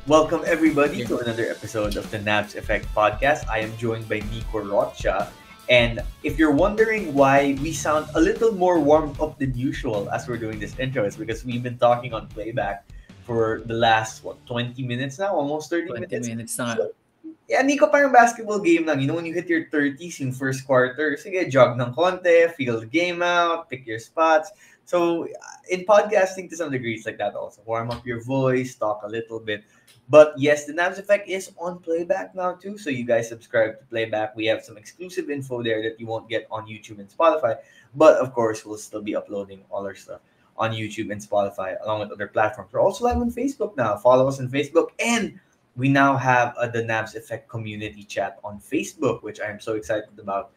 Welcome everybody to another episode of the Nabs Effect podcast. I am joined by Nico Rocha. And if you're wondering why we sound a little more warmed up than usual as we're doing this intro, it's because we've been talking on playback for the last, 20 minutes now? Almost 30 20 minutes? minutes na nga. So, yeah, Nico, parang basketball game lang. You know, when you hit your 30s in first quarter, sige, jog ng konti, feel the game out, pick your spots. So, in podcasting to some degree, it's like that also. Warm up your voice, talk a little bit. But yes, the Nabs Effect is on playback now too. So you guys subscribe to playback. We have some exclusive info there that you won't get on YouTube and Spotify. But of course, we'll still be uploading all our stuff on YouTube and Spotify along with other platforms. We're also live on Facebook now. Follow us on Facebook. And we now have the Nabs Effect community chat on Facebook, which I am so excited about.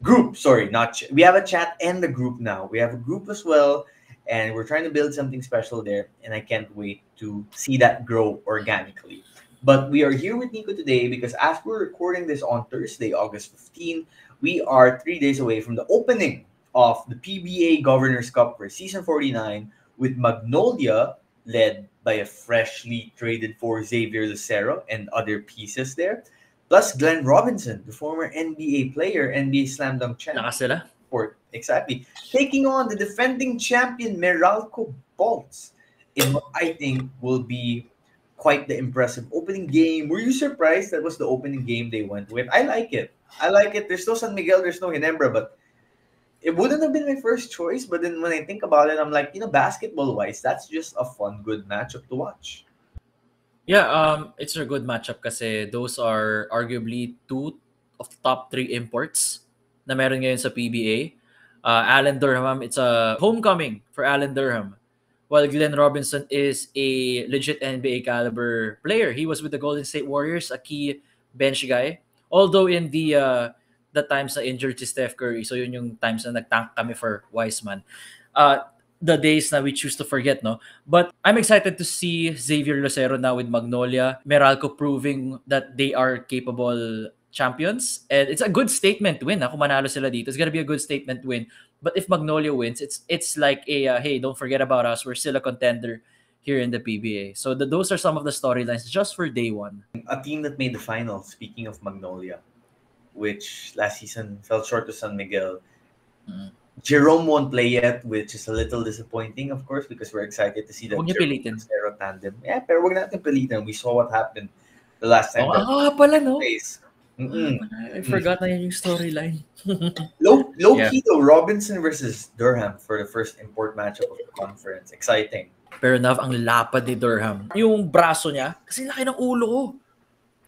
We have a chat and a group now. We have a group as well. And we're trying to build something special there, and I can't wait to see that grow organically. But we are here with Nico today because as we're recording this on Thursday, August 15, we are 3 days away from the opening of the PBA Governors Cup for Season 49 with Magnolia, led by a freshly traded for Xavier Lucero and other pieces there, plus Glenn Robinson, the former NBA player, NBA Slam Dunk champ. Lakas sila. Exactly. Taking on the defending champion Meralco Bolts in what I think will be quite the impressive opening game. Were you surprised that was the opening game they went with? I like it. There's no San Miguel, there's no Ginebra, but it wouldn't have been my first choice. But then when I think about it, I'm like, basketball-wise, that's just a fun, good matchup to watch. Yeah, it's a good matchup kasi those are arguably two of the top 3 imports na meron ngayon sa PBA. Allen Durham, it's a homecoming for Allen Durham. While Glenn Robinson is a legit NBA caliber player. He was with the Golden State Warriors, a key bench guy. Although in the times na injured si Steph Curry, so yun yung times na nagtank kami for Wiseman. The days na we choose to forget, no? But I'm excited to see Xavier Lucero now with Magnolia. Meralco proving that they are capable champions. And it's a good statement win. Kung manalo sila dito, it's gonna be a good statement win. But if Magnolia wins, it's like a, hey, don't forget about us. We're still a contender here in the PBA. So those are some of the storylines just for day one. A team that made the final, speaking of Magnolia, which last season fell short to San Miguel. Jerome won't play yet, which is a little disappointing, of course, because we're excited to see that Jerome tandem. Yeah, pero wag natin pilitin. We saw what happened the last time. Pala, no? I forgot na yun yung storyline. Low key though, Robinson versus Durham for the first import matchup of the conference. Exciting. Pero Nav, ang lapad ni Durham. Yung braso niya, kasi laki ng ulo ko.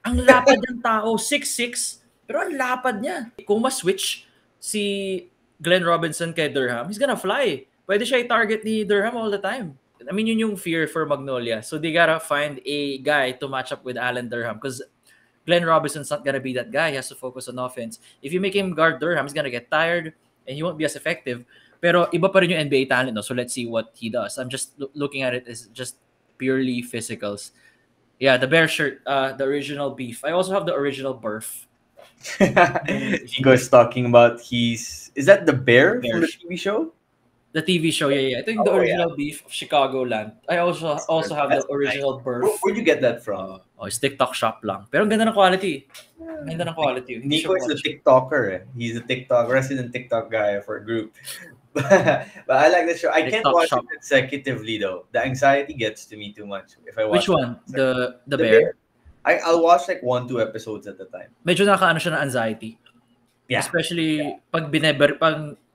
Ang lapad ng tao, 6'6", pero ang lapad niya. Kung ma-switch si Glenn Robinson kay Durham, he's gonna fly. Pwede siya i-target ni Durham all the time. I mean, yun yung fear for Magnolia. So they gotta find a guy to match up with Allen Durham because Glenn Robinson's not gonna be that guy. He has to focus on offense. If you make him guard Durham, he's gonna get tired and he won't be as effective. Pero iba pa rin yung NBA talent, no? So let's see what he does. I'm just looking at it as just purely physicals. Yeah, the bear shirt, the original beef. I also have the original birth. Nico's talking about is that the bear from the TV show? The TV show, yeah. I think the original beef of Chicagoland. I also have the original birth. Where'd you get that from? It's TikTok shop lang. Pero ang ganda ng quality. Nico is a TikToker. Eh. He's a resident TikTok guy for a group. But I like the show. I can't watch it consecutively though. The anxiety gets to me too much if I watch. Which one? The bear? I'll watch like 1-2 episodes at a time. Medyo nakakaano siya ng anxiety. Yeah. Especially pag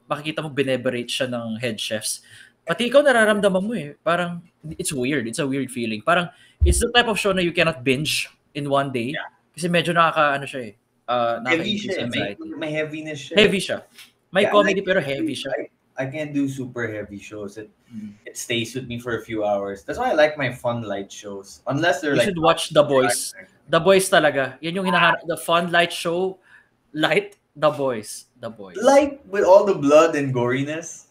makikita mo bineberate siya ng head chefs. Pati ikaw nararamdaman mo eh. Parang it's weird. It's a weird feeling. Parang it's the type of show na you cannot binge in one day. Yeah. Kasi medyo nakakaano siya eh. Heavy siya. May heaviness siya. Heavy siya. May comedy pero heavy siya. I can't do super heavy shows. It stays with me for a few hours. That's why I like my fun light shows. Unless they're you should watch The Boys. The Boys talaga. Yan yung hinahanap. The fun light show. Light. The Boys. Light with all the blood and goriness.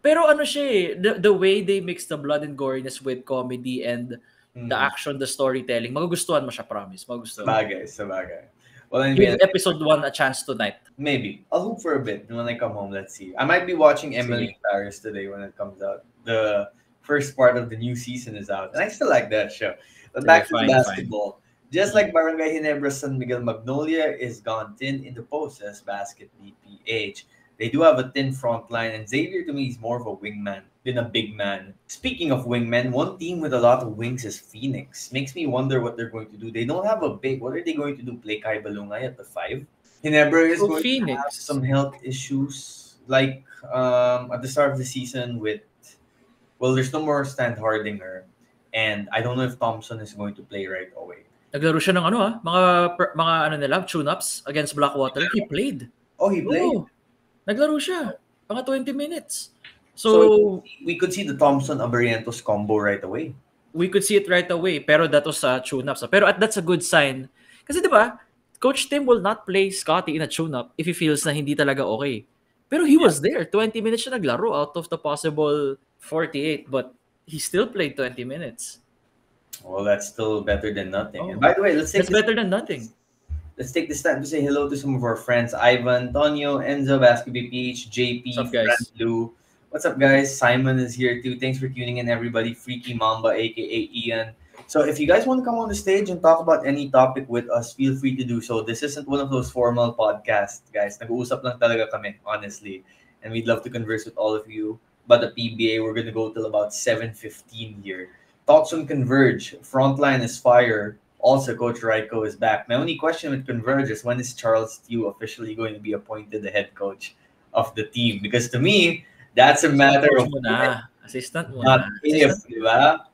Pero ano siya eh. The way they mix the blood and goriness with comedy and the action, the storytelling. Magugustuhan mo siya, promise. Magugustuhan. Sabagay. Well, give episode 1 a chance tonight. Maybe. I'll hope for a bit when I come home. Let's see. I might be watching Emily in Paris today when it comes out. The first part of the new season is out. And I still like that show. But back to the basketball. Just like Barangay Ginebra San Miguel Magnolia is gone thin in the post as Basket DPH. They do have a thin front line, and Xavier to me is more of a wingman than a big man. Speaking of wingmen, one team with a lot of wings is Phoenix. Makes me wonder what they're going to do. They don't have a big. What are they going to do? Play Kai Balungay at the 5? Ginebra is going to have some health issues, like at the start of the season with. Well, there's no more Stan Hardinger, and I don't know if Thompson is going to play right away. Naglaro siya ng mga nila, tune-ups against Blackwater. He played. Oh, he played? Oh, naglaro siya. Mga 20 minutes. So we could see the Thompson-Abarrientos combo right away. We could see it right away, pero that was sa tune-ups. Pero that's a good sign. Kasi diba, Coach Tim will not play Scotty in a tune-up if he feels na hindi talaga okay. Pero he was there. 20 minutes siya naglaro out of the possible 48, but he still played 20 minutes. Well, that's still better than nothing. Oh. And by the way, that's better than nothing. Let's take this time to say hello to some of our friends. Ivan, Tonyo, Enzo, Basketball PH, JP, Fran Lou. What's up, guys? Simon is here too. Thanks for tuning in, everybody. Freaky Mamba, aka Ian. So if you guys want to come on the stage and talk about any topic with us, feel free to do so. This isn't one of those formal podcasts, guys. Nag-uusap lang talaga kami, honestly. And we'd love to converse with all of you. But the PBA, we're going to go till about 7:15 here. Thoughts on Converge. Frontline is fire. Also, Coach Raiko is back. My only question with Converge is, when is Charles Tew officially going to be appointed the head coach of the team? Because to me, that's a matter of assistant mo not if, diba?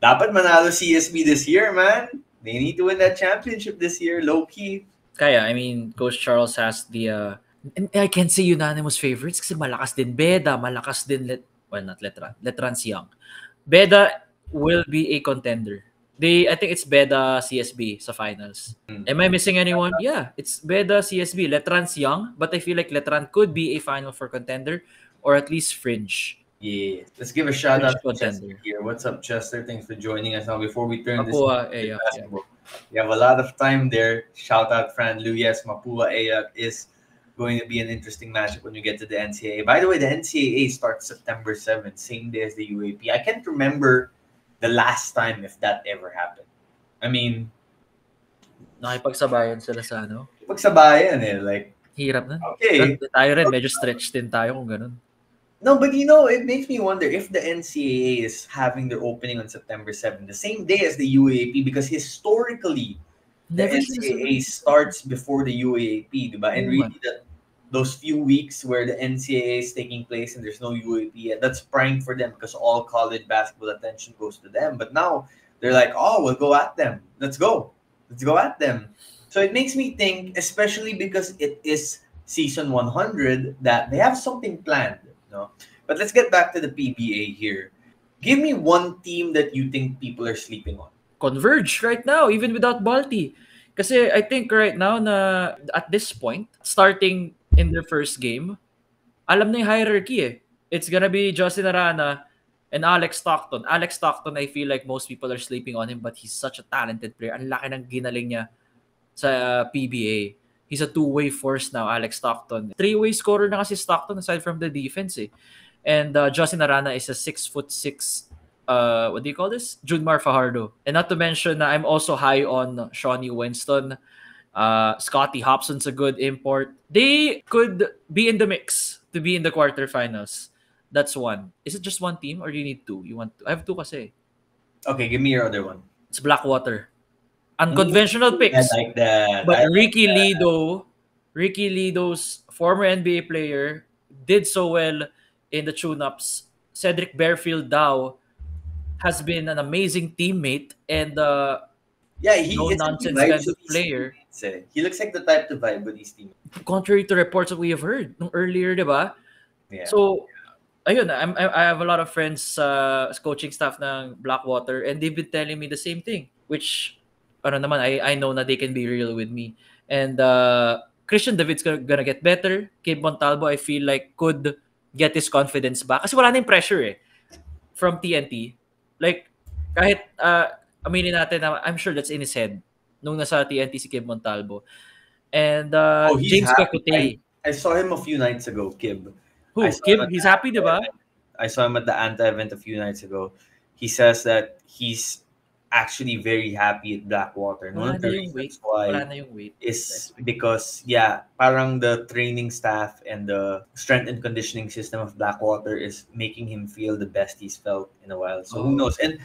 Dapat manalo CSB this year, man. They need to win that championship this year, low-key. Kaya, I mean, Coach Charles has the... and I can't say unanimous favorites kasi malakas din Beda, malakas din not Letran. Letran's young. Beda will be a contender. I think it's Beda CSB sa finals. Am I missing anyone? Yeah, it's Beda CSB. Letran's young, but I feel like Letran could be a final for contender or at least fringe. Yeah. Let's give a shout out to Chester here. What's up, Chester? Thanks for joining us. Now, before we turn this into basketball, we have a lot of time there. Shout out Fran Lou. Yes, Mapua Ayak is going to be an interesting matchup when we get to the NCAA. By the way, the NCAA starts September 7th, same day as the UAP. I can't remember the last time if that ever happened. I mean, nakipagsabayan sila sa ano? Pagsabayan eh, like hirap na. Okay. Tayo rin, medyo stretched din tayo kung ganun. No, but you know, it makes me wonder if the NCAA is having their opening on September 7th, the same day as the UAAP, because historically, the NCAA starts before the UAAP, diba? And really, those few weeks where the NCAA is taking place and there's no UAAP, that's prime for them because all college basketball attention goes to them. But now, they're like, oh, we'll go at them. Let's go. Let's go at them. So it makes me think, especially because it is season 100, that they have something planned. No? But let's get back to the PBA here. Give me one team that you think people are sleeping on. Converge right now, even without Balti. Kasi I think right now na at this point, starting in their first game, alam na yung hierarchy eh. It's gonna be Justin Arana and Alex Stockton. Alex Stockton, I feel like most people are sleeping on him, but he's such a talented player. Ang laki ng ginaling niya sa PBA. He's a two-way force now, Alex Stockton. Three-way scorer na kasi Stockton aside from the defense eh. And Justin Arana is a 6'6", what do you call this? Junmar Fajardo. And not to mention, I'm also high on Shawnee Winston. Scotty Hobson's a good import. They could be in the mix to be in the quarterfinals. That's one. Is it just one team or do you need two? You want two? I have two kasi. Okay, give me your other one. It's Blackwater. Unconventional picks. I like that. But Ricky Lido's former NBA player did so well in the tune-ups. Cedric Bearfield Dow has been an amazing teammate and he no-nonsense kind of player. He looks like the type to vibe with his team. Contrary to reports that we have heard earlier, diba? Yeah. So, ayun, I have a lot of friends coaching staff ng Blackwater and they've been telling me the same thing, which I know that they can be real with me. And Christian David's gonna get better. Gabe Montalvo, I feel like, could get his confidence back. Kasi wala na yung pressure eh from TNT. Like, kahit aminin natin na I'm sure that's in his head nung nasa TNT si Kib Montalvo. And James Kwekutey. I saw him a few nights ago, Kib. Who? Kib? He's happy, diba? I saw him at the Anta event a few nights ago. He says that he's actually very happy at Blackwater. And one Wala of na the yung weight. reasons why Wala na yung weight. is Last week. because parang the training staff and the strength and conditioning system of Blackwater is making him feel the best he's felt in a while. So who knows? And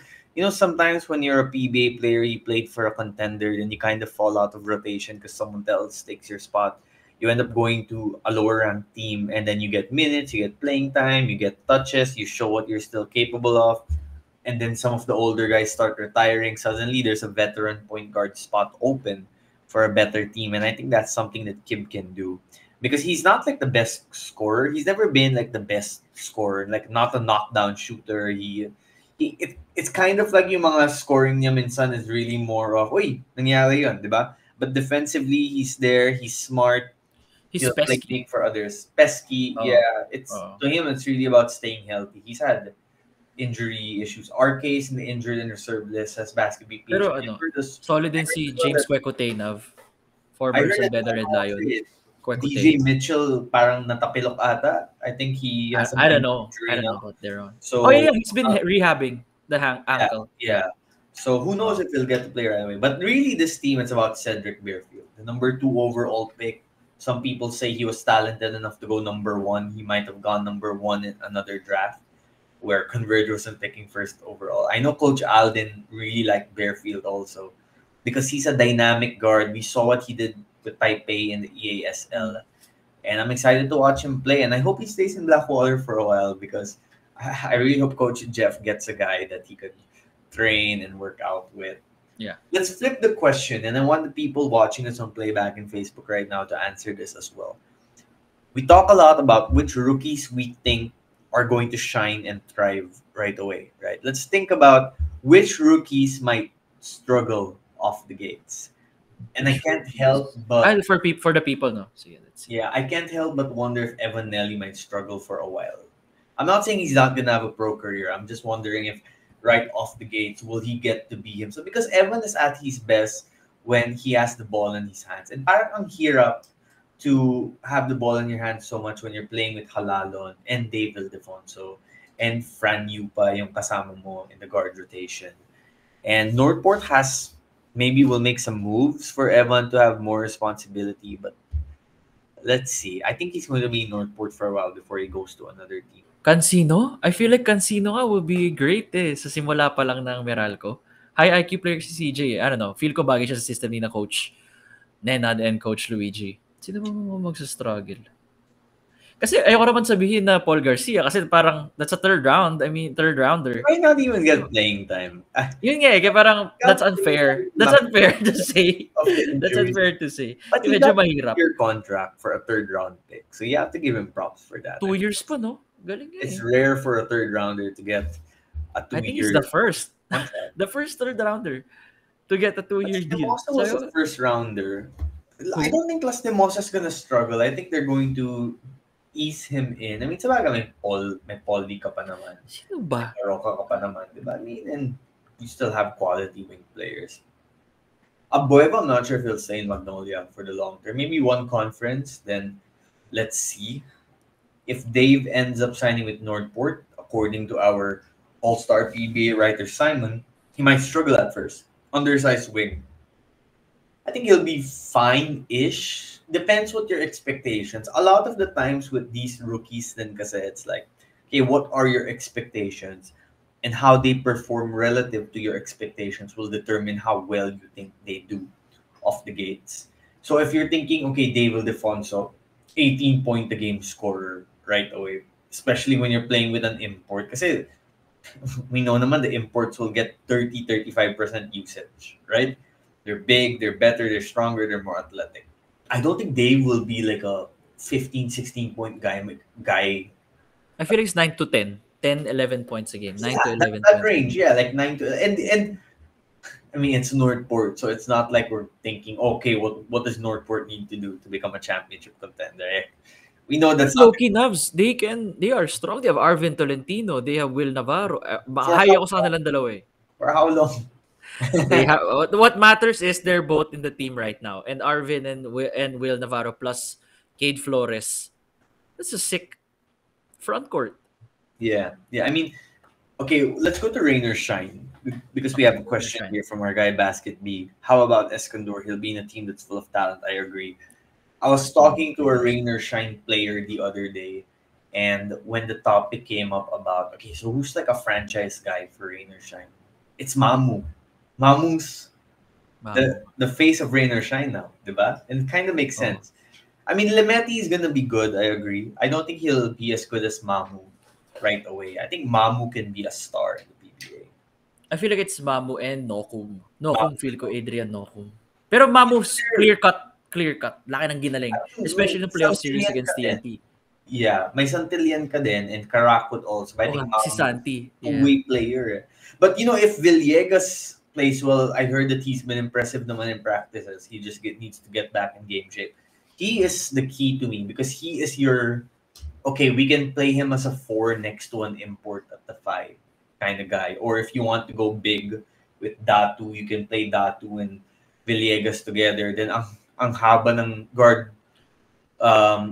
sometimes when you're a PBA player, you played for a contender, then you kind of fall out of rotation because someone else takes your spot. You end up going to a lower ranked team, and then you get minutes, you get playing time, you get touches, you show what you're still capable of. And then some of the older guys start retiring. Suddenly, there's a veteran point guard spot open for a better team. And I think that's something that Kim can do. Because he's not like the best scorer. He's never been like the best scorer, like not a knockdown shooter. It's kind of like yung mga scoring niya minsan is really more of, uy, nangyari yun, di ba? But defensively, he's there, he's smart, He's he'll play pesky. for others. Pesky, Oh. yeah. Oh. To him, it's really about staying healthy. He's had injury issues. RK's in the injured and reserve list as basketball PH. Pero solid din si James Kwekoteynav, former Salvador Red Lion. DJ Mitchell parang natapilok ata. I think he has I don't know. I don't know about their own. So, he's been rehabbing the ankle. Yeah. So who knows if he'll get to play right away. But really this team, it's about Cedric Bearfield, the number 2 overall pick. Some people say he was talented enough to go number 1. He might have gone number 1 in another draft where Converge wasn't picking first overall. I know Coach Alden really liked Bearfield also because he's a dynamic guard. We saw what he did with Taipei in the EASL. And I'm excited to watch him play. And I hope he stays in Blackwater for a while because I really hope Coach Jeff gets a guy that he could train and work out with. Yeah. Let's flip the question. And I want the people watching us on Playback in Facebook right now to answer this as well. We talk a lot about which rookies we think are going to shine and thrive right away, right? Let's think about which rookies might struggle off the gates. And I can't help but for the people, no. So let's see. I can't help but wonder if Evan Nelly might struggle for a while. I'm not saying he's not gonna have a pro career. I'm just wondering if right off the gates will he get to be himself? Because Evan is at his best when he has the ball in his hands. And parang ang hirap to have the ball in your hands so much when you're playing with Halalon and Dave Ildefonso and Fran Yupa, yung kasama mo in the guard rotation. And Northport will make some moves for Evan to have more responsibility, but let's see. I think he's going to be in Northport for a while before he goes to another team. Cancino? I feel like Cancino will be great sa simula pa lang ng Meralco. High IQ player si CJ. I don't know. Feel ko bagay siya sa system ni na Coach Nenad and Coach Luigi. Sino ba magsa-struggle? Kasi ayoko naman sabihin na Paul Garcia kasi parang that's a third rounder. Why not even get playing time? Yun nga kaya parang that's unfair. That's unfair to say. That's unfair to say. But he medyo got mahirap. your contract for a third round pick. So you have to give him props for that. 2 years pa, no? Galing nga. It's rare for a third rounder to get a 2 year. I think it's the first. The first third rounder to get a 2-year deal. Lastimosa was a first rounder. I don't think Lastimosa is gonna struggle. I think they're going to ease him in. I mean, sabaga may Paul D ka pa naman. Sino ba? May Roca ka pa naman, diba? I mean, and you still have quality wing players. Abueva, I'm not sure if he'll stay in Magnolia for the long term. Maybe one conference, then let's see. If Dave ends up signing with Northport, according to our all-star PBA writer Simon, he might struggle at first. Undersized wing. I think he'll be fine-ish. Depends what your expectations. A lot of the times with these rookies, then kasi it's like, okay, what are your expectations? And how they perform relative to your expectations will determine how well you think they do off the gates. So if you're thinking, okay, Dave Ildefonso, 18-point a game scorer right away, especially when you're playing with an import. Kasi we know naman the imports will get 30-35% usage, right? They're big, they're better, they're stronger, they're more athletic. I don't think Dave will be like a 15-16-point guy. I feel like it's 9 to 10. 10, 11 points a game. 9 to 11 that range, yeah, like 9 to... And I mean, it's Northport, so it's not like we're thinking, okay, what does Northport need to do to become a championship contender? We know that's Low-key Navs, they are strong. They have Arvin Tolentino. They have Will Navarro. High ako sa kanilang dalawa eh. For how long? They have, what matters is they're both in the team right now. And Arvin and Will Navarro plus Cade Flores. That's a sick front court. Yeah. I mean, okay, let's go to Rain or Shine because we have a Rain or question shine. here from our guy Basket B. How about Escondor? He'll be in a team that's full of talent. I agree. I was talking to a Rain or Shine player the other day, and when the topic came up about, okay, so who's like a franchise guy for Rain or Shine? It's Mamu. Mamu's Mamu. the face of Rain or Shine now, diba? And it kind of makes Oh. sense. I mean, Lemeti is gonna be good. I agree. I don't think he'll be as good as Mamu right away. I think Mamu can be a star in the PBA. I feel like it's Mamu and Nokum. Nokum, feel ko Mamu. Adrian Nokum. Pero Mamu's clear cut. Laki ng ginaling. May Especially in the playoff series Santillan ka against din. TNT. Yeah, may Santillan ka din and Karakut also. But I Oh, think si Mamu Santi. Yeah. two-way player. But if Villegas plays well, I heard that he's been impressive naman in practices. He just needs to get back in game shape. He is the key to me because he is your okay. We can play him as a 4 next to an import at the 5 kind of guy. Or if you want to go big with Datu, you can play Datu and Villegas together. Then ang haba ng guard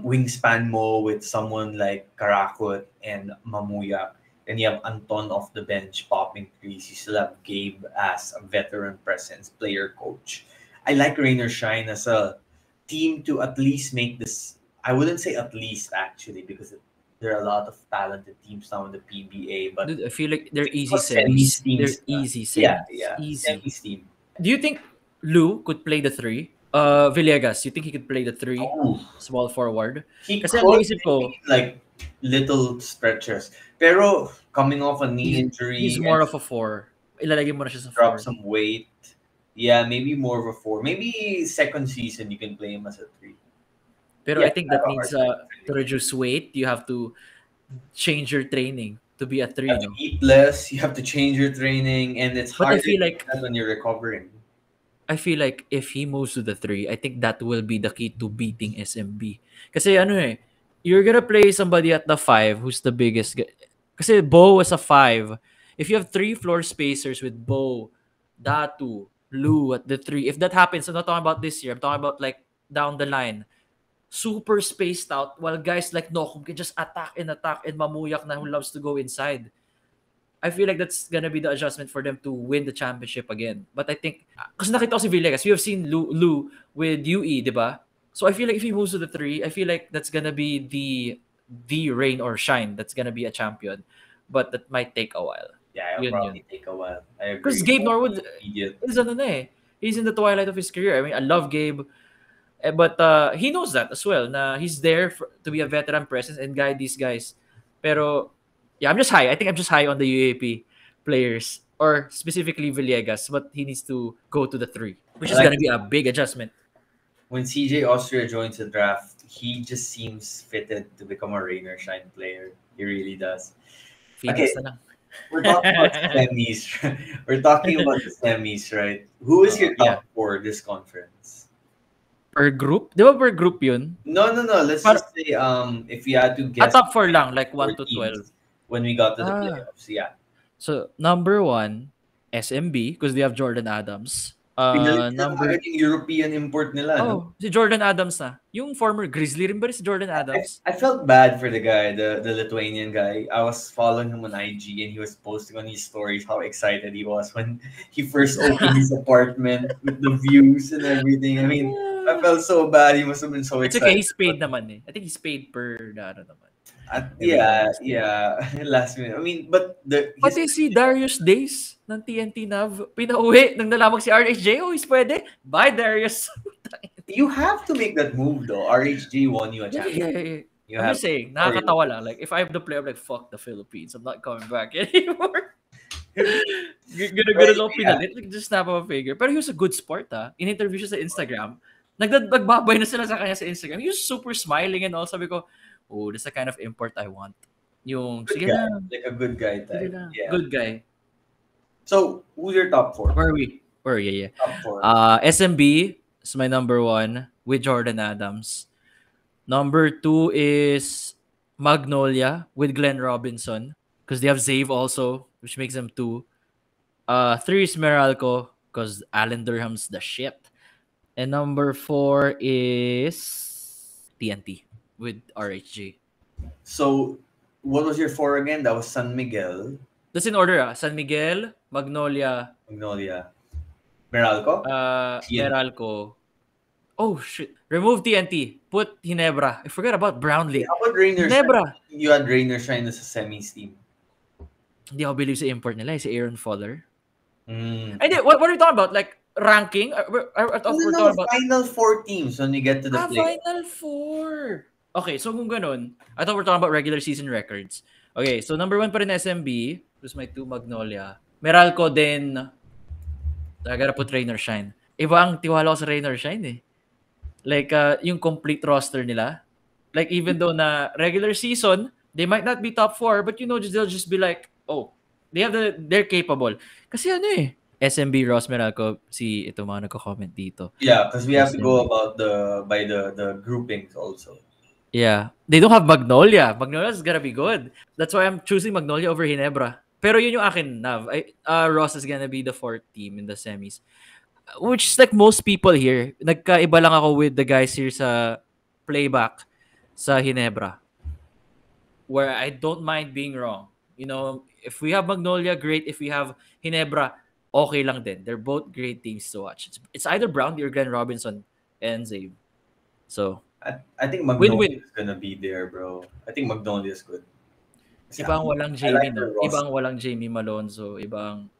wingspan mo with someone like Karakut and Mamuyak. Then you have Anton off the bench popping threes. You still have Gabe as a veteran presence, player coach. I like Rain or Shine as a team to at least make this. I wouldn't say at least actually because there are a lot of talented teams now in the PBA, but Dude, I feel like they're easy semis semis. They're teams. easy Yeah, semis. Easy. semis team. Do you think Lou could play the 3? Villegas, you think he could play the 3? Oh, Small forward? he Kasi ang could naisip ko, maybe like little stretches. Pero coming off a knee injury he's more of a 4. Ilalagay mo na siya sa drop 4. some weight. Yeah, maybe more of a 4. Maybe second season you can play him as a 3. Pero Yeah, I think I have that a needs hard time to reduce weight. You have to change your training to be a 3, You have to no? eat less, you have to change your training, and it's But I hard to feel do like that when you're recovering. if he moves to the 3, I think that will be the key to beating SMB. Kasi you're gonna play somebody at the 5 who's the biggest. Kasi Bo was a 5. If you have 3 floor spacers with Bo, Datu, Lou at the 3, if that happens, I'm not talking about this year. I'm talking about like down the line. Super spaced out while guys like Nokum can just attack and Mamuyak na who loves to go inside. I feel like that's gonna be the adjustment for them to win the championship again. But I think, kasi nakita ko si Villegas, we have seen Lou with UE, di ba? So I feel like if he moves to the 3, I feel like that's gonna be the rain or shine that's gonna be a champion. But that might take a while. Yeah, it'll Yun. probably take a while. I Because agree. Gabe Norwood Immediate. is he's in the twilight of his career. I mean, I love Gabe. But he knows that as well. Na he's there to be a veteran presence and guide these guys. Pero yeah, I'm just high. I think I'm just high on the UAP players or specifically Villegas, but he needs to go to the 3, which is Like gonna be a big adjustment. when CJ Austria joins the draft, he just seems fitted to become a rain or shine player. He really does. Phoenix Okay, na lang. we're talking about the semis. We're talking about the semis, right? Who is your Yeah. top 4 this conference? Per group? Di ba per group yun? No. Let's just say if you had to guess Top 4 lang, like 4 1 to teams 12. when we got to the Ah. playoffs. Yeah. So, number 1, SMB, because they have Jordan Adams. Pinalit na Number agad yung European import nila, no? si Jordan Adams na. Yung former Grizzly rin ba rin si Jordan Adams? I felt bad for the guy, the Lithuanian guy. I was following him on IG and he was posting on his stories how excited he was when he first opened his apartment with the views and everything. I mean, I felt so bad. He must have been so It's excited. okay, he's paid naman eh. I think he's paid per naman. Yeah. Last minute. I mean, but Pati si Darius Days ng TNT Nav, pinauwi nang nalaman si RHJ, oh, is pwede. Bye, Darius. you have to make that move though. RHG won you a championship. Yeah. You I'm have just saying, nakakatawa lang. Like, if I have to play, I'm like, fuck the Philippines. I'm not coming back anymore. Gano'n lang pinalit. Like, just snap of a finger. Pero he was a good sport, ha. In-interview siya sa Instagram. Nagbabay na sila sa kanya sa Instagram. He was super smiling and all. Sabi ko, oh, that's the kind of import I want. Yung, good sige guy, na. like a good guy type. Yeah. Good guy. So, who's your top 4? Where are we? Yeah. Top 4. SMB is my number 1 with Jordan Adams. Number 2 is Magnolia with Glenn Robinson because they have Zave also, which makes them 2. 3 is Meralco because Alan Durham's the shit. And number 4 is TNT with RHG. So, what was your 4 again? That was San Miguel, That's in order, San Miguel, Magnolia, Magnolia, Meralco, TNT. Meralco. Oh, shit. Remove TNT. Put Ginebra. I forgot about Brownlee. How about Rainer Ginebra. Shine? You had Rainer Shine as a semis team. Hindi ako believe sa import nila. Si Aaron Fuller. Mm. Ay, what are you talking about? Like, ranking? We're talking about Final 4 teams when you get to the play. Final 4. Okay, so kung ganun, I thought we're talking about regular season records. Okay, so number 1 pa rin SMB. Plus my 2 Magnolia. Meralco din. I gotta put Rainer Shine. Iba ang tiwala ko sa Rainer Shine eh. Like, yung complete roster nila. Like, even though na regular season, they might not be top 4, but they'll just be like, oh, they're capable. Kasi ano eh, SMB Ross Meralco, ito mga nagko-comment dito. Yeah, because we have to go about by the groupings also. Yeah. They don't have Magnolia. Magnolia is gonna be good. That's why I'm choosing Magnolia over Ginebra. Pero yun yung akin, Nav. Ross is gonna be the 4th team in the semis. Which is like most people here. Nagkaiba lang ako with the guys here sa playback sa Ginebra. Where I don't mind being wrong. If we have Magnolia, great. If we have Ginebra, okay lang din. They're both great teams to watch. It's either Brownlee or Glenn Robinson and Zabe. So, I think Magnolia is gonna be there, bro. I think Magnolia is good. Ibang walang Jamie, no? Ibang walang Jamie Malonzo. Ibang,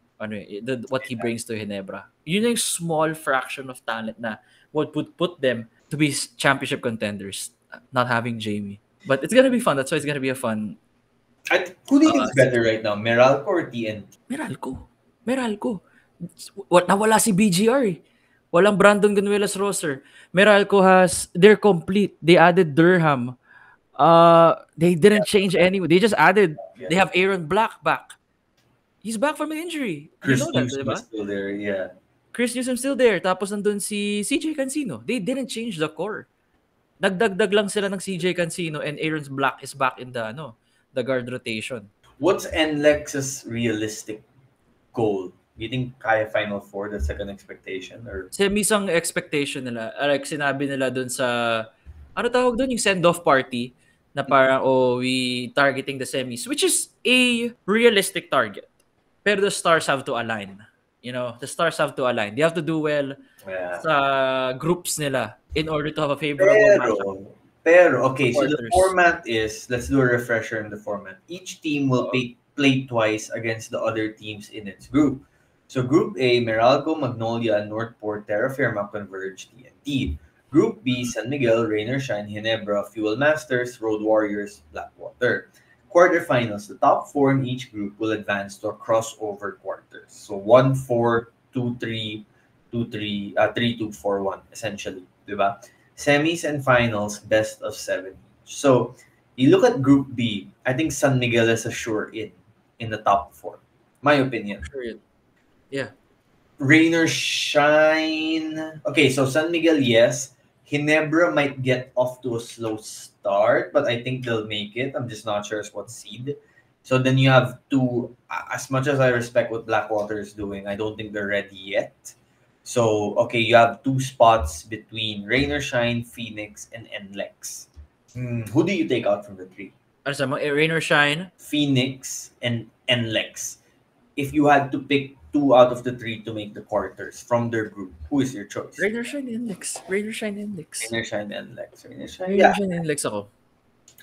what he brings to Ginebra. Yun yung small fraction of talent na what would put them to be championship contenders, not having Jamie. But it's gonna be fun. That's why it's gonna be a fun. Who do you think is better right now, Meralco or TNT? Meralco. Nawala si BGR eh. Walang Brandon Ganuelas roster. Meralco they're complete. They added Durham. They didn't change anyone. They just added. They have Aaron Black back. He's back from an injury. Chris Newsom is still there, yeah. Chris Newsom still there. Tapos nandun si CJ Cancino. They didn't change the core. Nagdagdag lang sila ng CJ Cancino and Aaron Black is back in the guard rotation. What's NLEX's realistic goal? Do you think kaya Final Four? That's like an expectation? Or Semis ang expectation nila. Like sinabi nila dun sa, ano tawag dun? Yung send-off party na parang, we targeting the semis. Which is a realistic target. Pero the stars have to align. The stars have to align. They have to do well sa groups nila in order to have a favorable matchup. Pero, okay, so the format is, let's do a refresher in the format. Each team will play twice against the other teams in its group. So Group A, Meralco, Magnolia, Northport, Terra Firma, Converge, TNT. Group B, San Miguel, Rainer Shine, Ginebra, Fuel Masters, Road Warriors, Blackwater. Quarterfinals, the top 4 in each group will advance to a crossover quarters. So 1-4, 2-3, 2-3, 3-2, 4-1, essentially. Diba? Semis and finals, best of 7. So, you look at Group B, I think San Miguel is a sure in the top 4. My opinion. Yeah. Rainer Shine. Okay, so San Miguel, yes. Ginebra might get off to a slow start, but I think they'll make it. I'm just not sure what seed. So then you have 2, as much as I respect what Blackwater is doing, I don't think they're ready yet. So, okay, you have 2 spots between Rainer Shine, Phoenix, and NLEX. Who do you take out from the 3? Rainer Shine, Phoenix, and NLEX. If you had to pick 2 out of the 3 to make the quarters from their group, who is your choice? Rainer Shine, NLEX. Rainer Shine, NLEX. Rainer Shine, NLEX ako.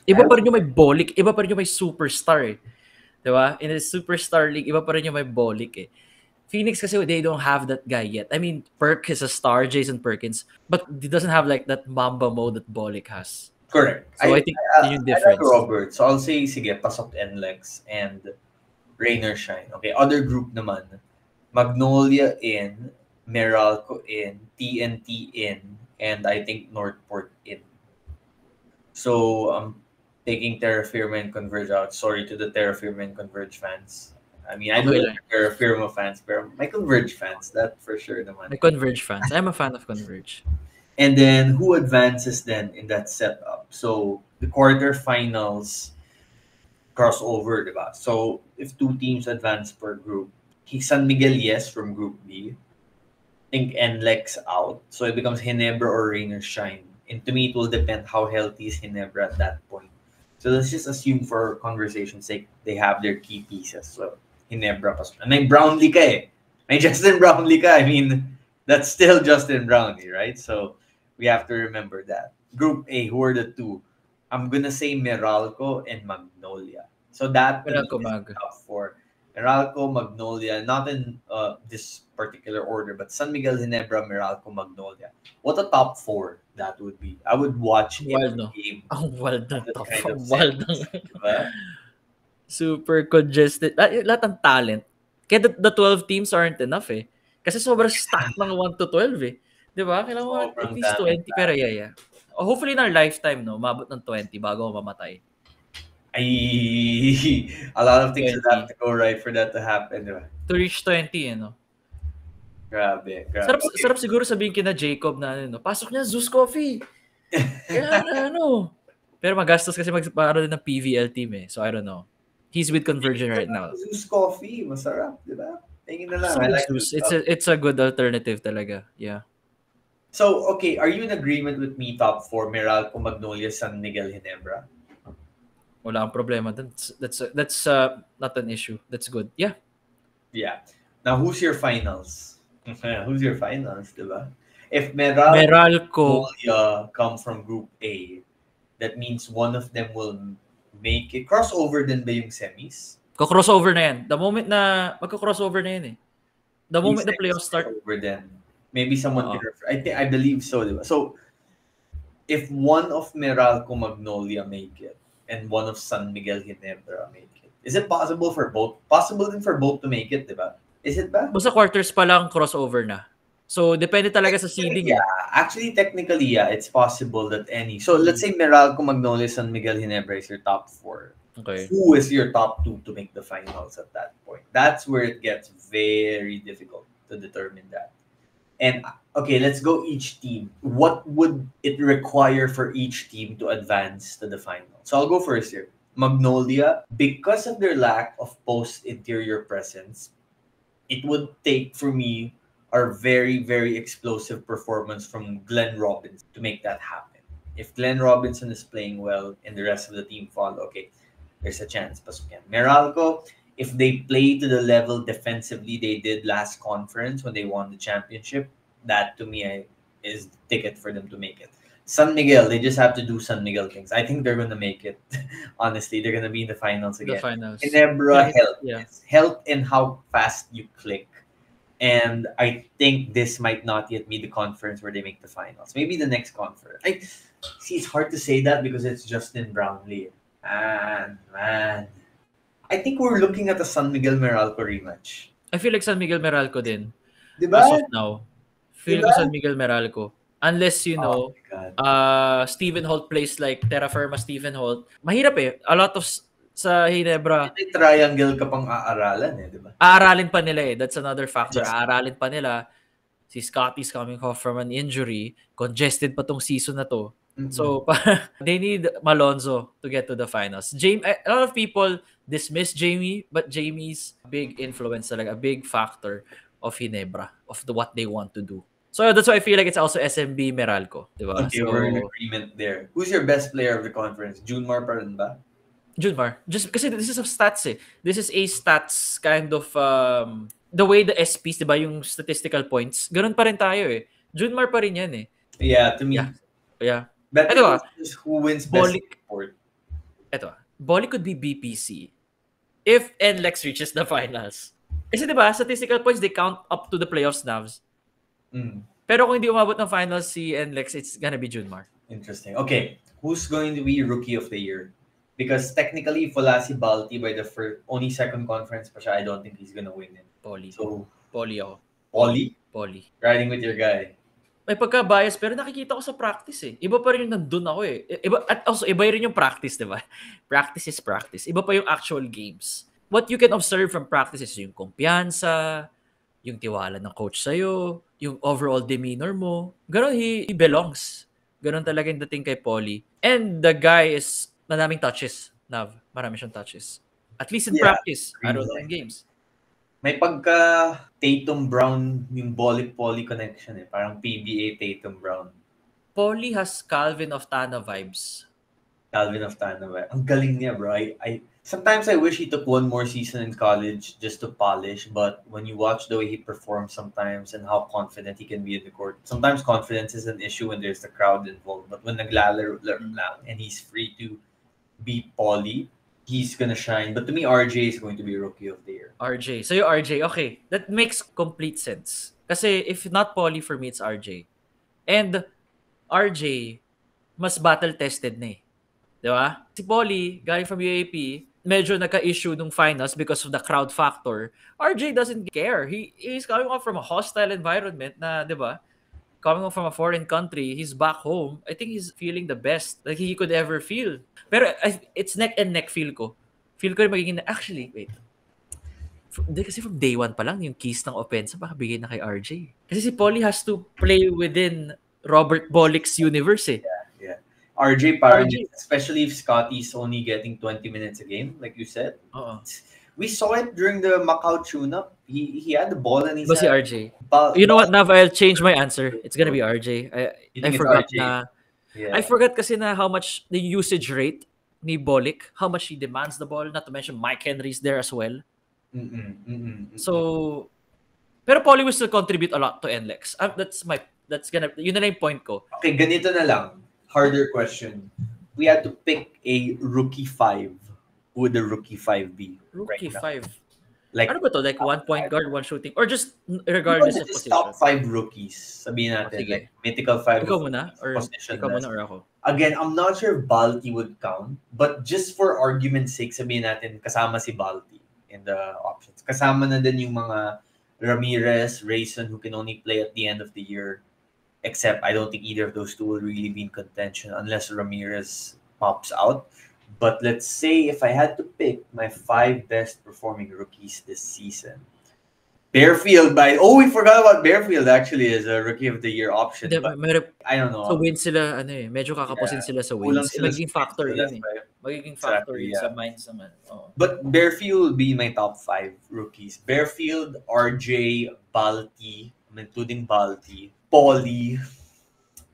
Iba pa rin yung may Bolik. Iba pa rin yung may superstar eh. Diba? In a superstar league, iba pa rin yung may Bolik eh. Phoenix kasi they don't have that guy yet. I mean, Perk is a star, Jason Perkins, but he doesn't have like that Mamba mode that Bolik has. Correct. So I think yung difference. I like Robert. So I'll say, sige, pasok NLEX and Rainer Shine. Okay, other group naman. Magnolia in, Meralco in, TNT in, and I think Northport in. So I'm taking Terra Firma and Converge out. Sorry to the Terra Firma and Converge fans. I mean, I know Terra Firma fans, but my Converge fans, that for sure naman. My Converge fans. I'm a fan of Converge. And then who advances then in that setup? So the quarterfinals crossover, diba? So if 2 teams advance per group, San Miguel, yes, from Group B. I think NLEX out. So it becomes Ginebra or Rainer Shine. And to me, it will depend how healthy is Ginebra at that point. So let's just assume for conversation's sake, they have their key pieces. So, Hinebra pa. May Brownlee ka eh. May Justin Brownlee ka. I mean, that's still Justin Brownlee, right? So, we have to remember that. Group A, who are the two? I'm gonna say Meralco and Magnolia. So that to me Meralco, is Mag. top four. Meralco, Magnolia, not in this particular order, but San Miguel, Ginebra, Meralco, Magnolia. What a top four that would be. I would watch Wild, every no? game Ang wild ng of that top. kind of Ang wild ng... series. Diba? Super congested. Lahat ng talent. Kaya the 12 teams aren't enough eh. Kasi sobrang stacked ng 1 to 12 eh. Di ba? Kailangan mo at Sobrang least daming 20 pero yeah. Hopefully in our lifetime, no, mabot ng 20 bago mamatay. A lot of things 20. would have to go right for that to happen. Diba? To reach 20, you know. Grabe. Sarap siguro sabihin kina Jacob na ano, pasok niya Zeus Coffee. Kaya ano. Pero magastos kasi para din ng PVL team eh. So I don't know. He's with Convergent right now. Zeus Coffee, masarap, di ba? Tingin na lang. I like Zeus. Zeus It's a good alternative talaga. Yeah. So, okay, are you in agreement with me top 4, Meralco, Magnolia, San Miguel, Ginebra? Wala ang problema. That's not an issue. That's good. Yeah. Yeah. Now, who's your finals? Who's your finals, di ba? If Meralco, Magnolia come from Group A, that means one of them will make it. Crossover din ba yung semis? Crossover na yan. The moment na magka-crossover na yan eh. The moment the playoffs start. Over then. Maybe someone can refer. I believe so, diba? So, if one of Meralco, Magnolia make it, and one of San Miguel, Ginebra make it, is it possible for both? Possible din for both to make it, diba? Is it ba? Basta quarters pa lang crossover na. So, depende talaga sa seeding. Yeah, actually, technically, yeah, it's possible that any. So, let's say Meralco, Magnolia, San Miguel, Ginebra is your top 4. Okay. Who is your top 2 to make the finals at that point? That's where it gets very difficult to determine that. And, okay, let's go each team. What would it require for each team to advance to the final? So, I'll go first here. Magnolia, because of their lack of post-interior presence, it would take, for me, our very, very explosive performance from Glenn Robinson to make that happen. If Glenn Robinson is playing well and the rest of the team fall, okay, there's a chance. Pasok yan. Meralco, if they play to the level defensively they did last conference when they won the championship, that to me is the ticket for them to make it. San Miguel, they just have to do San Miguel things. I think they're going to make it. Honestly, they're going to be in the finals again. The finals. Ginebra help. Yeah. Help in how fast you click. And I think this might not yet be the conference where they make the finals. Maybe the next conference. See, it's hard to say that because it's Justin Brownlee. Man. I think we're looking at a San Miguel Meralco rematch. I feel like San Miguel Meralco din. Diba? As of now. Feel ko San Miguel Meralco. Unless, you know, Stephen Holt plays like Terra Firma Stephen Holt. Mahirap eh. A lot of sa Ginebra. May triangle ka pang aaralan eh, di ba? Aaralin pa nila eh. That's another factor. Aaralin pa nila. Si Scotty's coming off from an injury. Congested pa tong season na to. Mm-hmm. So, they need Malonzo to get to the finals. A lot of people dismiss Jamie, but Jamie's big influence, like a big factor of Ginebra, of what they want to do. So that's why I feel like it's also SMB Meralco. Diba? Okay, so, we're in agreement there. Who's your best player of the conference? Junmar pa rin ba? Junmar. Just because this is a stats eh. This is a stats kind of the way the SPs, diba, yung statistical points. Ganun pa rin tayo eh. Junmar pa rin yan eh. Yeah, to me. Yeah. But who wins best report? Ito Bolly could be BPC if NLEX reaches the finals. Kasi diba, statistical points, they count up to the playoffs navs. Pero kung hindi umabot ng finals si NLEX, it's gonna be Junmar. Interesting. Okay, who's going to be Rookie of the Year? Because technically, Folasi Balti by the only second conference pa siya, I don't think he's gonna win it. Poly. So, Poly ako. Poly? Riding with your guy. May pagka-bias, pero nakikita ko sa practice eh. Iba pa rin yung nandun ako eh. Iba rin yung practice, diba? Practice is practice. Iba pa yung actual games. What you can observe from practice is yung kumpiyansa, yung tiwala ng coach sa'yo, yung overall demeanor mo. Ganon, he belongs. Ganon talaga yung dating kay Poly. And the guy is madaming touches. Marami siyang touches. At least in practice. I don't know in games. May pagka Tatum Brown yung Poly connection eh. Parang PBA Tatum Brown. Poly has Calvin of Tana vibes. Calvin Oftana. Ang galing niya, bro. Sometimes I wish he took one more season in college just to polish, but when you watch the way he performs sometimes and how confident he can be in the court, sometimes confidence is an issue when there's the crowd involved. But when naglalaro lang and he's free to be Paulie, he's gonna shine. But to me, RJ is going to be Rookie of the Year. RJ. So yung RJ, okay. That makes complete sense. Kasi if not Paulie, for me, it's RJ. And RJ, mas battle-tested na eh. Di ba? Si Paulie, galing from UAP, medyo nagka-issue nung finals because of the crowd factor. RJ doesn't care. He's coming from a hostile environment na, di ba? Coming from a foreign country, he's back home. I think he's feeling the best that he could ever feel. Pero it's neck and neck feel ko. Feel ko yung magiging, actually, wait. Kasi from day one pa lang, yung keys ng offense, baka bigay na kay RJ. Kasi si Paulie has to play within Robert Bolick's universe eh. Yeah. RJ, parang, especially if Scotty's only getting 20 minutes a game, like you said. We saw it during the Macau tune-up. He had the ball in his hand. Si RJ. You know what, Nav? I'll change my answer. It's gonna be RJ. I forgot RJ? Na. Yeah. I forgot kasi na how much the usage rate ni Bolick, how much he demands the ball. Not to mention Mike Henry's there as well. So, pero Paulie will still contribute a lot to NLEX. Yun na lang yung point ko. Okay, ganito na lang. Harder question. We had to pick a rookie 5. Who would the rookie 5 be? Rookie right 5? Like, ano ba to? Like 1 point guard, 1 shooting? Or just regardless of position? Top 5 rookies. Sabihin natin. Like, mythical 5. Ikaw muna? Or ikaw muna or ako? Again, I'm not sure if Balti would count. But just for argument's sake, sabihin natin kasama si Balti in the options. Kasama na din yung mga Ramirez, Rayson, who can only play at the end of the year. Except I don't think either of those two will really be in contention unless Ramirez pops out. But let's say if I had to pick my 5 best performing rookies this season, Bearfield we forgot about Bearfield actually as a Rookie of the Year option. But I don't know. So wins sila, medyo kakapusin sila sa wins. Magiging factor yun eh. Magiging factor yun sa minds naman. But Bearfield will be my top 5 rookies. Bearfield, RJ, Balti, including Balti, Paulie,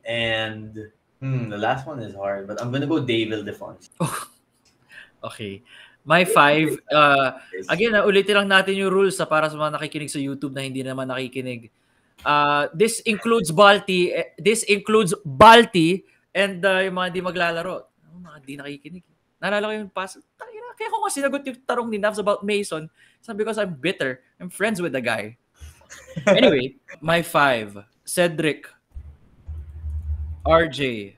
and the last one is hard, but I'm gonna go Dave Ildefonso. Okay. My 5, again, ulitin lang natin yung rules para sa mga nakikinig sa YouTube na hindi naman nakikinig. This includes Balti, and yung mga di maglalaro. Mga di nakikinig. Naalala ko yung pass. Kaya ko nga sinagot yung tarong ni Navs about Mason. It's not because I'm bitter. I'm friends with the guy. Anyway, my 5. Cedric, RJ.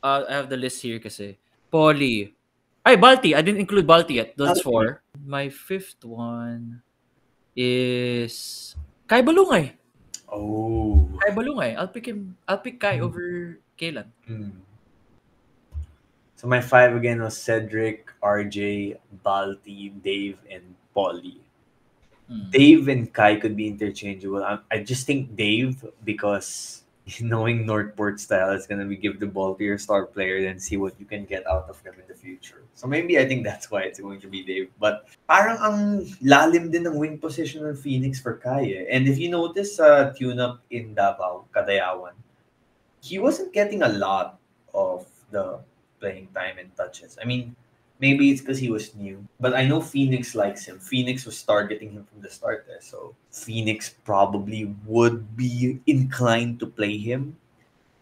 I have the list here kasi. Paulie. Balti. I didn't include Balti yet. That's 4. My 5th one is Kai Balungay. Kai Balungay. I'll pick Kai over Kailan. So my 5 again was Cedric, RJ, Balti, Dave, and Paulie. Dave and Kai could be interchangeable. I just think Dave because knowing Northport style is gonna be give the ball to your star player and see what you can get out of them in the future. So maybe I think that's why it's going to be Dave. But parang ang lalim din ng wing position ng Phoenix for Kai. And if you notice tune-up in Davao, Kadayawan, he wasn't getting a lot of the playing time and touches. I mean, maybe it's because he was new. But I know Phoenix likes him. Phoenix was targeting him from the start there. So Phoenix probably would be inclined to play him.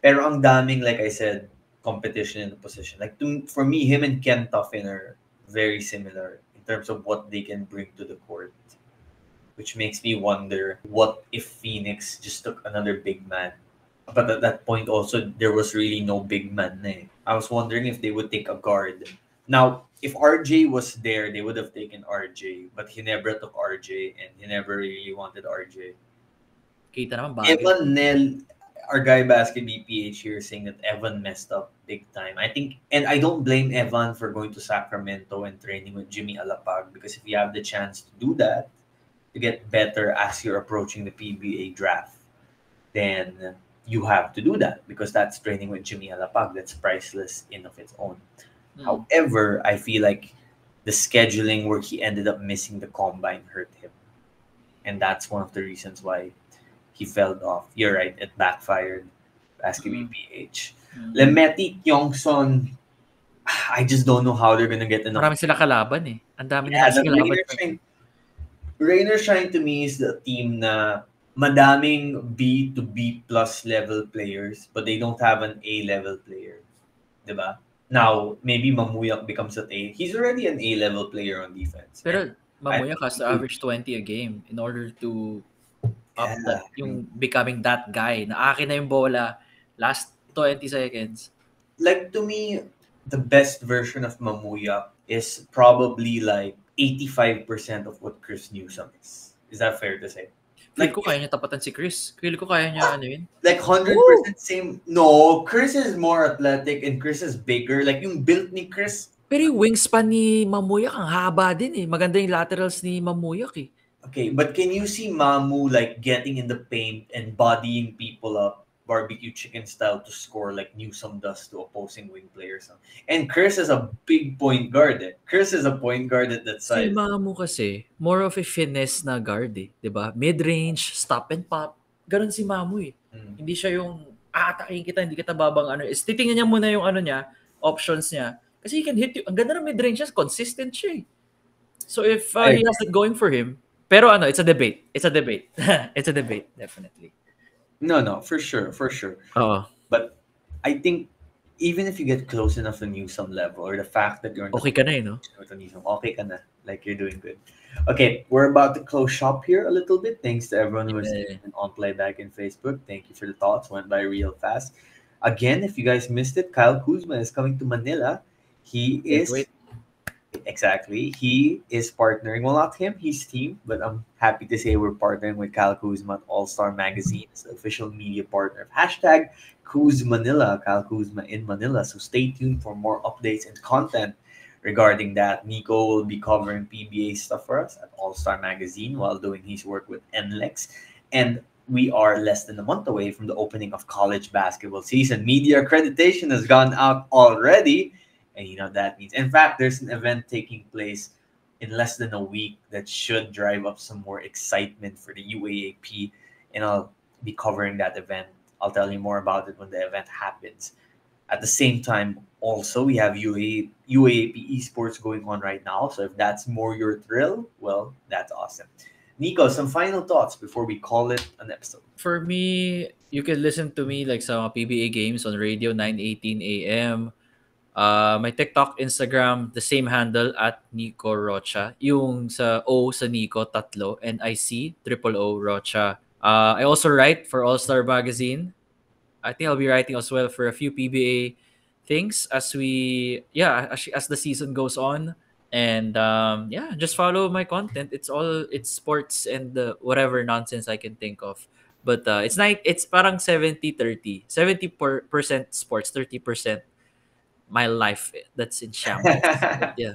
Pero ang daming, like I said, competition in the position. Like for me, him and Ken Tuffin are very similar in terms of what they can bring to the court. Which makes me wonder, what if Phoenix just took another big man? But at that point also, there was really no big man. I was wondering if they would take a guard. Now, if RJ was there, they would have taken RJ, but he never took RJ and he never really wanted RJ. Kita naman bagay. Evan Nel, our guy Basket BPH here saying that Evan messed up big time. I think, and I don't blame Evan for going to Sacramento and training with Jimmy Alapag, because if you have the chance to do that, to get better as you're approaching the PBA draft, then you have to do that because that's training with Jimmy Alapag. That's priceless in of its own. However, I feel like the scheduling where he ended up missing the combine hurt him. And that's one of the reasons why he fell off. You're right, it backfired. Basketball PH. Lemeti Kyongson, I just don't know how they're gonna get enough. Marami sila kalaban eh. Ang dami Yeah, nila the kasi kalaban. Rainer Shine to me is the team na madaming B to B plus level players, but they don't have an A level player. Diba? Now, maybe Mamuyak becomes an A. He's already an A level player on defense. Pero Mamuyak has to average 20 a game in order to up that, yung becoming that guy na akin na yung bola last 20 seconds. Like, to me, the best version of Mamuyak is probably like 85% of what Chris Newsome is. Is that fair to say? Feel ko kaya niya tapatan si Chris. Feel ko kaya niya ano yun. Like 100% same. No, Chris is more athletic and Chris is bigger. Like yung built ni Chris. Pero yung wingspan ni Mamuyak ang haba din eh. Maganda yung laterals ni Mamuyak eh. Okay, but can you see Mamu like getting in the paint and bodying people up barbecue chicken style to score like Newsome does to opposing wing players? And Chris is a big point guard. Chris is a point guard at that side. Si Mamu kasi, more of a finesse na guard eh. Diba? Mid-range, stop and pop. Ganon si Mamu eh. Hindi siya yung aatakin kita, hindi kita babang ano. Titingnan niya muna yung ano niya, options niya. Kasi he can hit you. Ang ganda ng mid-range niya, consistent siya eh. So if he has it going for him, pero ano, it's a debate. It's a debate. It's a debate, definitely. No, for sure. But I think even if you get close enough to Newsome level, or the fact that you're okay ka na eh, no? Okay ka na. Like you're doing good. Okay, we're about to close shop here a little bit. Thanks to everyone who was on Playback in Facebook. Thank you for the thoughts. Went by real fast. Again, if you guys missed it, Kyle Kuzma is coming to Manila. He is partnering. Well, not him, his team. But I'm happy to say we're partnering with Kyle Kuzma at All-Star Magazine. It's the official media partner of #KuzManila, Kyle Kuzma in Manila. So stay tuned for more updates and content regarding that. Nico will be covering PBA stuff for us at All-Star Magazine while doing his work with NLEX. And we are less than a month away from the opening of college basketball season. Media accreditation has gone out already. And you know that means, in fact, there's an event taking place in less than a week that should drive up some more excitement for the UAAP. And I'll be covering that event. I'll tell you more about it when the event happens. At the same time, also, we have UAAP esports going on right now. So if that's more your thrill, well, that's awesome. Nico, some final thoughts before we call it an episode. For me, you can listen to me like sa PBA games on radio 9:18 a.m. My TikTok, Instagram, the same handle at Nico Rocha. Yung sa O sa Nico, tatlo. NIC, O Rocha. I also write for All-Star Magazine. I think I'll be writing as well for a few PBA things as the season goes on. And just follow my content. It's sports and whatever nonsense I can think of. But it's parang 70-30. 70% sports, 30% my life that's in shambles. yeah.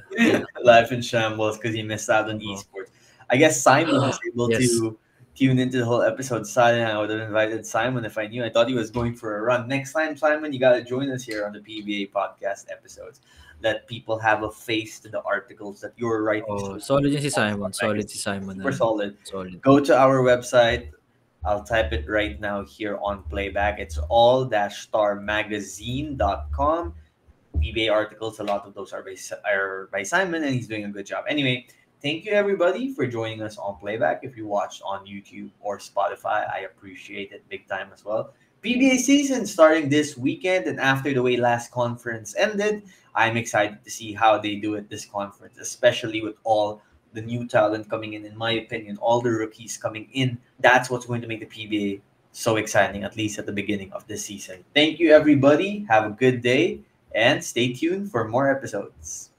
Life in shambles because you missed out on esports. I guess Simon was able to tune into the whole episode. Simon, I would have invited Simon if I knew. I thought he was going for a run. Next time, Simon, you got to join us here on the PBA podcast episodes. Let people have a face to the articles that you're writing. Solid yun si Simon. Solid si Simon. Super solid. Go to our website. I'll type it right now here on Playback. It's all-starmagazine.com. PBA articles, a lot of those are by Simon, and he's doing a good job. Anyway, thank you everybody for joining us on Playback. If you watched on YouTube or Spotify, I appreciate it big time as well. PBA season starting this weekend, and after the way last conference ended, I'm excited to see how they do at this conference, especially with all the new talent coming in my opinion, all the rookies coming in. That's what's going to make the PBA so exciting, at least at the beginning of this season. Thank you everybody. Have a good day. And stay tuned for more episodes.